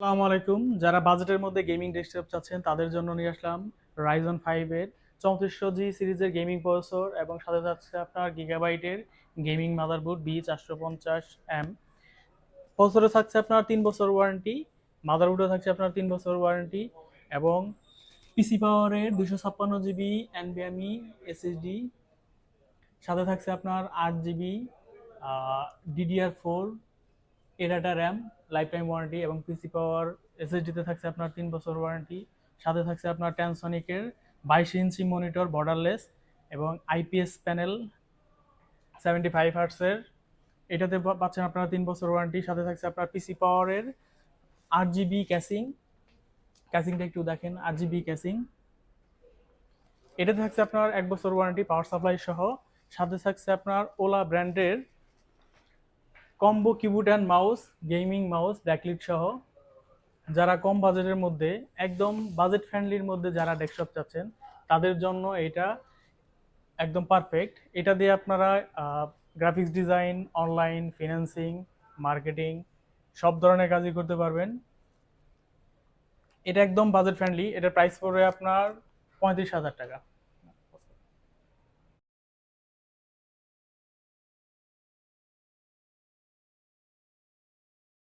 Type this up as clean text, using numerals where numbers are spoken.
আসসালামু আলাইকুম। যারা বাজেটের মধ্যে গেমিং ডেস্কটপ চাচ্ছেন তাদের জন্য নিয়ে আসলাম রাইজন 5 এর 3400G সিরিজের গেমিং প্রসেসর এবং সাথে থাকছে আপনার গিগাবাইটের গেমিং মাদারবোর্ড B450M। প্রসেসরে থাকছে আপনার 3 বছর ওয়ারেন্টি, মাদারবোর্ডে থাকছে আপনার 3 বছর ওয়ারেন্টি এবং পিসি পাওয়ারের 256 জিবি NVMe SSD, সাথে থাকছে আপনার 8 GB DDR4 ADATA RAM, life time warranty এবং পিসি পাওয়ার এসএসডিতে থাকছে আপনার 3 বছর ওয়ারেন্টি। সাথে থাকছে আপনার ট্যানসনিকের 22 ইঞ্চি মনিটর বর্ডারলেস এবং আইপিএস প্যানেল 75 হার্টসের। এটাতে পাচ্ছেন আপনারা 3 বছর ওয়ারেন্টি। সাথে থাকছে আপনার পিসি পাওয়ারের 8 জিবি ক্যাসিং। ক্যাসিংটা একটু দেখেন, 8 জিবি ক্যাসিং। এটাতে থাকছে আপনার 1 বছর ওয়ারেন্টি পাওয়ার সাপ্লাই সহ। সাথে থাকছে আপনার ওলা ব্র্যান্ডের combo keyboard and mouse, gaming mouse backlit সহ। যারা কম বাজেটের মধ্যে, একদম বাজেট ফ্রেন্ডলির মধ্যে যারা ডেস্কটপ চাচ্ছেন তাদের জন্য এটা একদম পারফেক্ট। এটা দিয়ে আপনারা graphics design, online financing, marketing সব ধরনের কাজই করতে পারবেন। এটা একদম বাজেট ফ্রেন্ডলি। এটার প্রাইস পড়বে আপনার 35,000 টাকা।